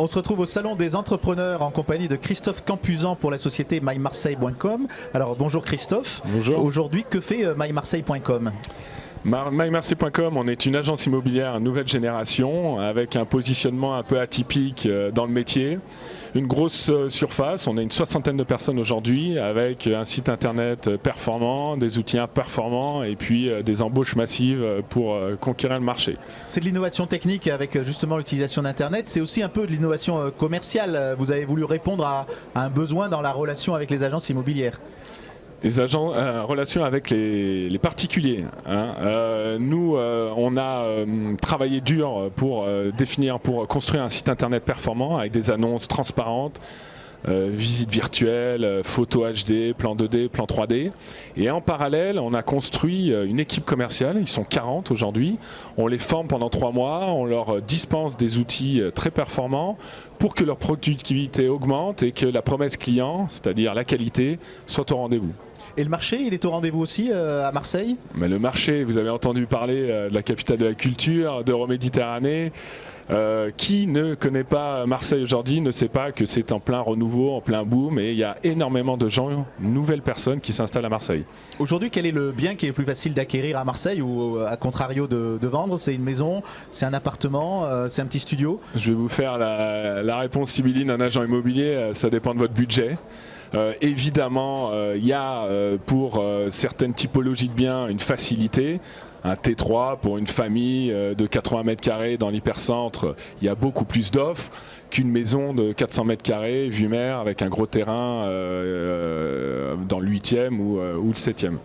On se retrouve au Salon des Entrepreneurs en compagnie de Christophe Campuzan pour la société mymarseille.com. Alors bonjour Christophe. Bonjour. Aujourd'hui, que fait mymarseille.com ? mymarseille.com, on est une agence immobilière nouvelle génération avec un positionnement un peu atypique dans le métier. Une grosse surface, on a une 60aine de personnes aujourd'hui avec un site internet performant, des outils performants et puis des embauches massives pour conquérir le marché. C'est de l'innovation technique avec justement l'utilisation d'internet, c'est aussi un peu de l'innovation commerciale. Vous avez voulu répondre à un besoin dans la relation avec les agences immobilières. Les agents, relation avec les particuliers. Nous, on a travaillé dur pour construire un site internet performant avec des annonces transparentes, visites virtuelles, photos HD, plan 2D, plan 3D. Et en parallèle, on a construit une équipe commerciale. Ils sont 40 aujourd'hui. On les forme pendant 3 mois. On leur dispense des outils très performants pour que leur productivité augmente et que la promesse client, c'est-à-dire la qualité, soit au rendez-vous. Et le marché, il est au rendez-vous aussi à Marseille ? Mais le marché, vous avez entendu parler de la capitale de la culture, d'Euroméditerranée. Qui ne connaît pas Marseille aujourd'hui ne sait pas que c'est en plein renouveau, en plein boom, et il y a énormément de gens, nouvelles personnes qui s'installent à Marseille. Aujourd'hui, quel est le bien qui est le plus facile d'acquérir à Marseille ou à contrario de vendre ? C'est une maison, c'est un appartement, c'est un petit studio ? Je vais vous faire la réponse sibylline d'un agent immobilier, ça dépend de votre budget. Évidemment, il y a pour certaines typologies de biens une facilité. Un T3 pour une famille de 80 mètres carrés dans l'hypercentre, il y a beaucoup plus d'offres qu'une maison de 400 mètres carrés, vue mer, avec un gros terrain dans le 8e ou le 7e.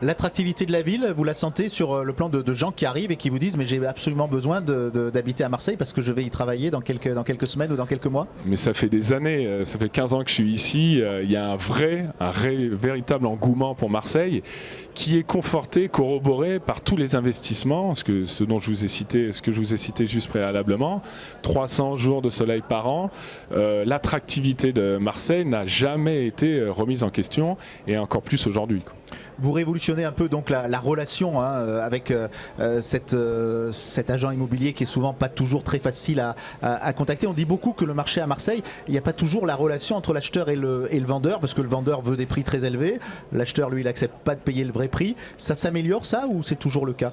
L'attractivité de la ville, vous la sentez sur le plan de gens qui arrivent et qui vous disent mais j'ai absolument besoin d'habiter à Marseille parce que je vais y travailler dans quelques semaines ou dans quelques mois ? Mais ça fait des années, ça fait 15 ans que je suis ici, il y a un véritable engouement pour Marseille qui est conforté, corroboré par tous les investissements, ce que je vous ai cité juste préalablement, 300 jours de soleil par an. L'attractivité de Marseille n'a jamais été remise en question et encore plus aujourd'hui. Vous révolutionnez un peu donc la relation avec cet agent immobilier qui est souvent pas toujours très facile à contacter. On dit beaucoup que le marché à Marseille, il n'y a pas toujours la relation entre l'acheteur et le vendeur parce que le vendeur veut des prix très élevés. L'acheteur, lui, il n'accepte pas de payer le vrai prix. Ça s'améliore ça ou c'est toujours le cas ?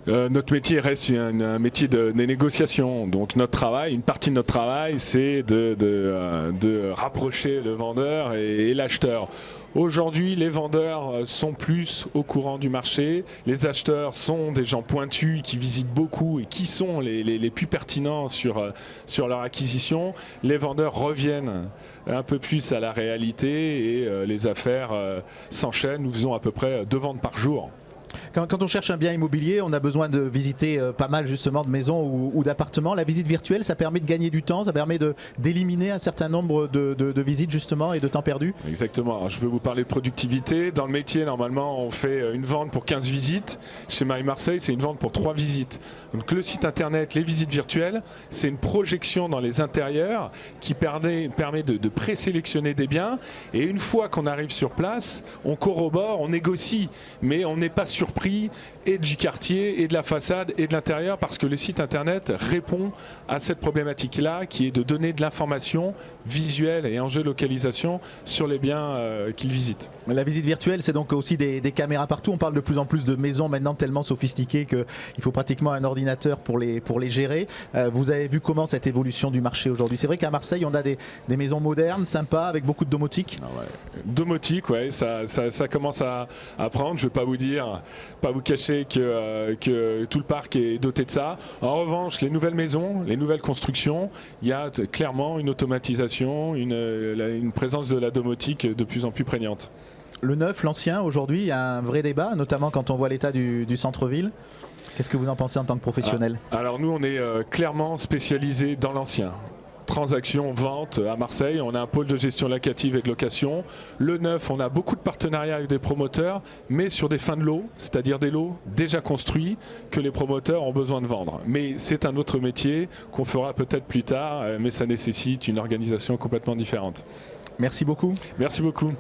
Notre métier reste un métier de négociation. Donc une partie de notre travail, c'est de rapprocher le vendeur et l'acheteur. Aujourd'hui, les vendeurs sont plus au courant du marché. Les acheteurs sont des gens pointus qui visitent beaucoup et qui sont les plus pertinents sur leur acquisition. Les vendeurs reviennent un peu plus à la réalité et les affaires s'enchaînent. Nous faisons à peu près 2 ventes par jour. Quand on cherche un bien immobilier, on a besoin de visiter pas mal justement de maisons ou d'appartements. La visite virtuelle, ça permet de gagner du temps, ça permet d'éliminer un certain nombre de visites justement et de temps perdu. Exactement. Alors, je peux vous parler de productivité. Dans le métier, normalement, on fait une vente pour 15 visites. Chez Marseille, c'est une vente pour 3 visites. Donc le site internet, les visites virtuelles, c'est une projection dans les intérieurs qui permet de présélectionner des biens. Et une fois qu'on arrive sur place, on corrobore, on négocie, mais on n'est pas surpris et du quartier et de la façade et de l'intérieur parce que le site internet répond à cette problématique-là qui est de donner de l'information visuelle et en géolocalisation sur les biens qu'ils visitent. La visite virtuelle, c'est donc aussi des caméras partout. On parle de plus en plus de maisons maintenant tellement sophistiquées qu'il faut pratiquement un ordinateur pour les gérer. Vous avez vu comment cette évolution du marché aujourd'hui ? C'est vrai qu'à Marseille, on a des maisons modernes, sympas, avec beaucoup de domotique. Ah ouais. Domotique, ouais, ça commence à prendre. Je ne vais pas vous dire, pas vous cacher que tout le parc est doté de ça. En revanche, les nouvelles maisons, les nouvelles constructions, il y a clairement une automatisation, une présence de la domotique de plus en plus prégnante. Le neuf, l'ancien, aujourd'hui, il y a un vrai débat, notamment quand on voit l'état du centre-ville. Qu'est-ce que vous en pensez en tant que professionnel ? Alors nous, on est clairement spécialisé dans l'ancien. Transactions, vente à Marseille, on a un pôle de gestion locative et de location. Le neuf, on a beaucoup de partenariats avec des promoteurs, mais sur des fins de lots, c'est-à-dire des lots déjà construits que les promoteurs ont besoin de vendre. Mais c'est un autre métier qu'on fera peut-être plus tard, mais ça nécessite une organisation complètement différente. Merci beaucoup. Merci beaucoup.